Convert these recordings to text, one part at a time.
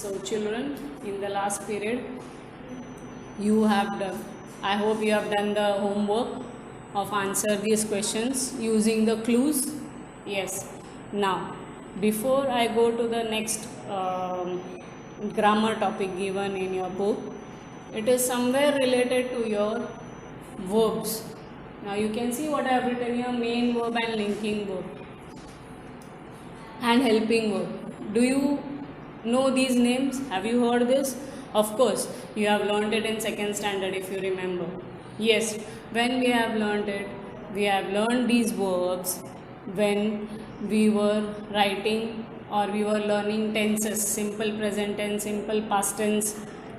So children, in the last period you have done, I hope you have done the homework of answer these questions using the clues. Yes. Now, before I go to the next grammar topic given in your book, it is somewhere related to your verbs. Now you can see what I have written here: main verb and linking verb and helping verb. Do you know these names? Have you heard this? Of course, you have learned it in second standard if you remember. Yes, when we have learned it, we have learned these verbs when we were writing or we were learning tenses: simple present tense, simple past tense,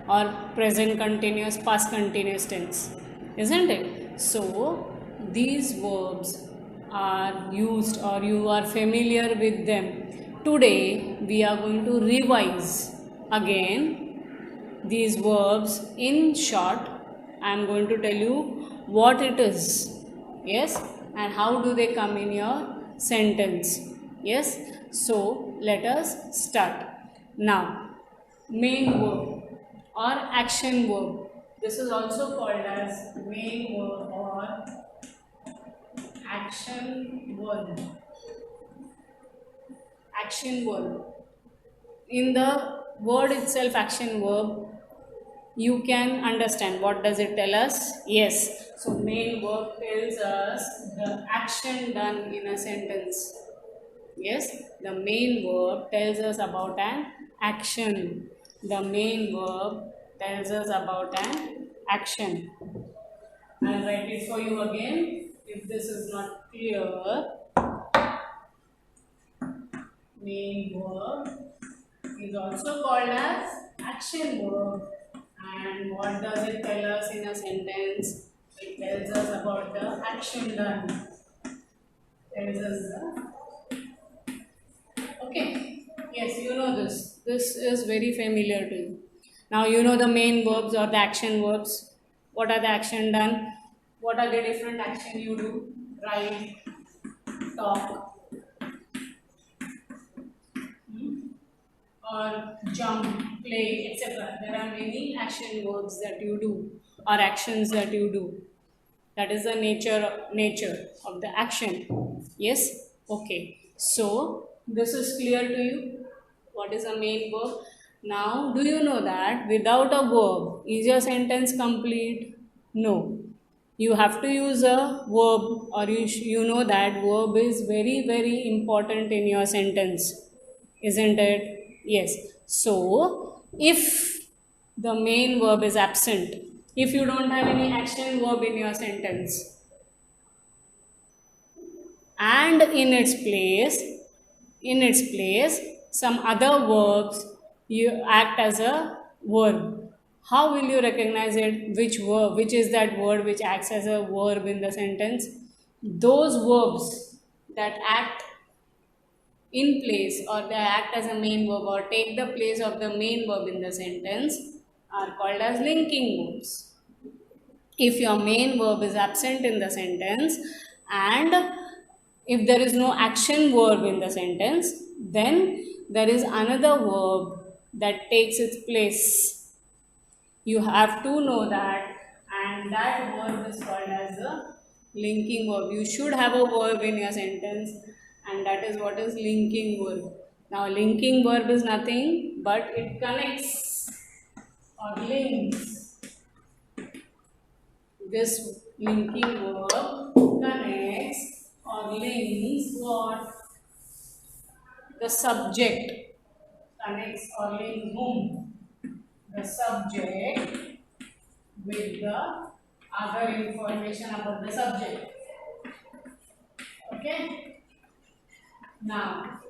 or present continuous, past continuous tense, isn't it? So these verbs are used or you are familiar with them. Today we are going to revise again these verbs in short. I am going to tell you what it is, yes, and how do they come in your sentence. Yes, so let us start. Now, main verb or action verb, this is also called as main verb or action verb. Action verb. In the word itself, action verb, you can understand what does it tell us. Yes, so main verb tells us the action done in a sentence. Yes, the main verb tells us about an action. The main verb tells us about an action. I'll write it for you again if this is not clear. Main verb is also called as action verb. And what does it tell us in a sentence? It tells us about the action done. Tells us the. Okay. Yes, you know this. This is very familiar to you. Now you know the main verbs or the action verbs. What are the action done? What are the different action you do? Write, talk, or jump, play, etc. There are many action verbs that you do or actions that you do. That is the nature of the action. Yes? Okay. So this is clear to you. What is a main verb? Now, do you know that without a verb, is your sentence complete? No. You have to use a verb, or you know that verb is very important in your sentence, isn't it? Yes. So, if the main verb is absent, if you don't have any action verb in your sentence, and in its place some other verbs you act as a verb, how will you recognize it? Which is that word which acts as a verb in the sentence? Those verbs that act in place or they act as a main verb or take the place of the main verb in the sentence are called as linking verbs. If your main verb is absent in the sentence and if there is no action verb in the sentence, then there is another verb that takes its place. You have to know that, and that verb is called as a linking verb. You should have a verb in your sentence, and that is what is linking verb. Now, linking verb is nothing but it connects or links. This linking verb connects or links what? The subject. Connects or links whom? The subject with the other information about the subject. Okay? Now,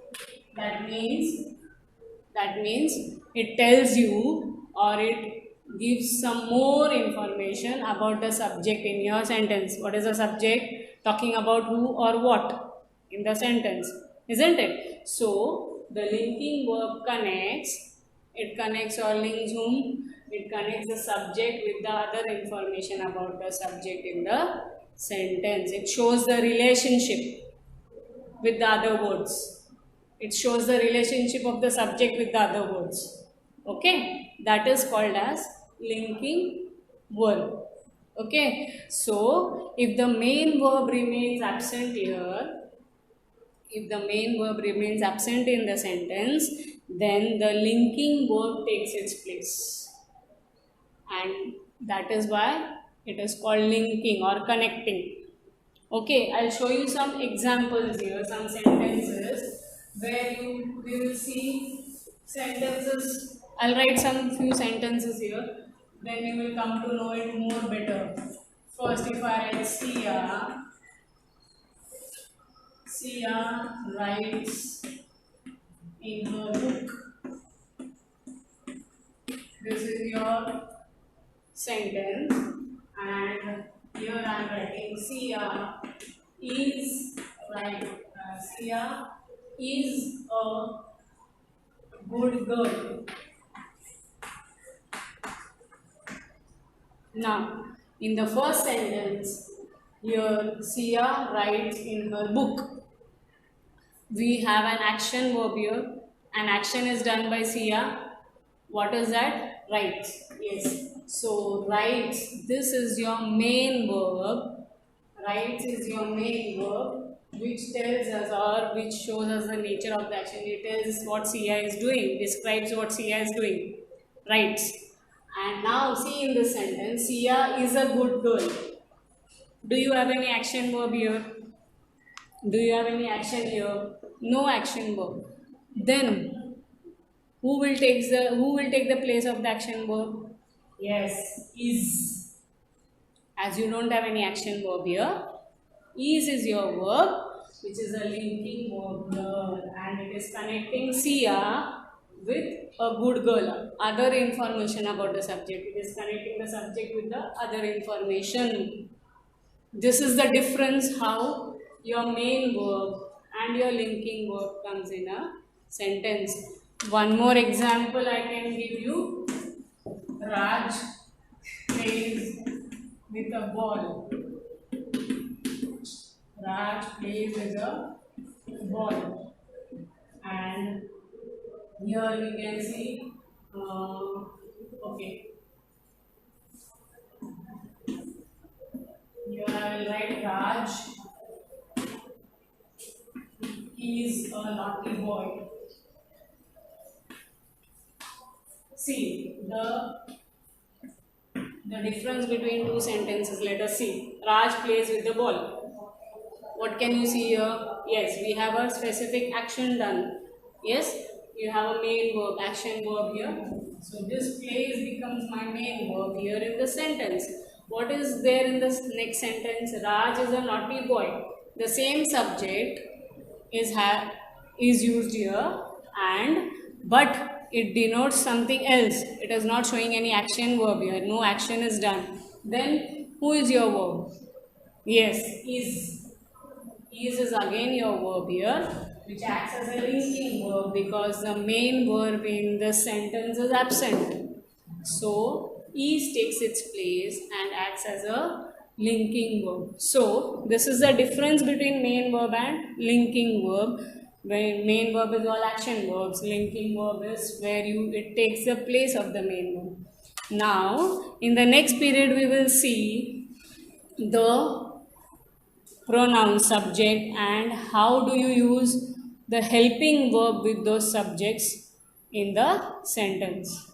that means it tells you or it gives some more information about the subject in your sentence. What is the subject? Talking about who or what in the sentence, isn't it? So, the linking verb connects. It connects or links whom? It connects the subject with the other information about the subject in the sentence. It shows the relationship with the other words. It shows the relationship of the subject with the other words. Okay, that is called as linking verb. Okay, so if the main verb remains absent here, if the main verb remains absent in the sentence, then the linking verb takes its place. And that is why it is called linking or connecting. Okay, I'll show you some examples here, some sentences where we will see sentences. I'll write some few sentences here, then you will come to know it more better. First, if I write Sia writes in her book. This is your sentence, and here I am writing Sia is Sia is a good girl. Now, in the first sentence, here Sia writes in her book. We have an action verb here. An action is done by Sia. What is that? Writes. Yes. So, writes, this is your main verb. Writes is your main verb, which tells us or which shows us the nature of the action. It tells what Sia is doing, describes what Sia is doing. Writes. And now see in this sentence, Sia is a good girl. Do you have any action verb here? Do you have any action here? No action verb. Then who will take the place of the action verb? Yes, is. As you don't have any action verb here, is your verb, which is a linking verb here, and it is connecting Sia with a good girl. Other information about the subject. It is connecting the subject with the other information. This is the difference how your main verb and your linking verb comes in a sentence. One more example I can give you. Raj plays with a ball. Raj plays with a ball. And here we can see, okay. Here I will write Raj. He is a naughty boy. See the difference between two sentences. Let us see. Raj plays with the ball. What can you see here? Yes, we have a specific action done. Yes, you have a main verb, action verb here. So this plays becomes my main verb here in the sentence. What is there in the next sentence? Raj is a naughty boy. The same subject is used here, but it denotes something else. It is not showing any action verb here. No action is done. Then who is your verb? Yes, is. Is again your verb here, which acts as a linking verb because the main verb in the sentence is absent. So, is takes its place and acts as a linking verb. So, this is the difference between main verb and linking verb. When main verb is all action verbs, linking verb is where it takes the place of the main verb. Now, in the next period, we will see the pronoun subject and how do you use the helping verb with those subjects in the sentence.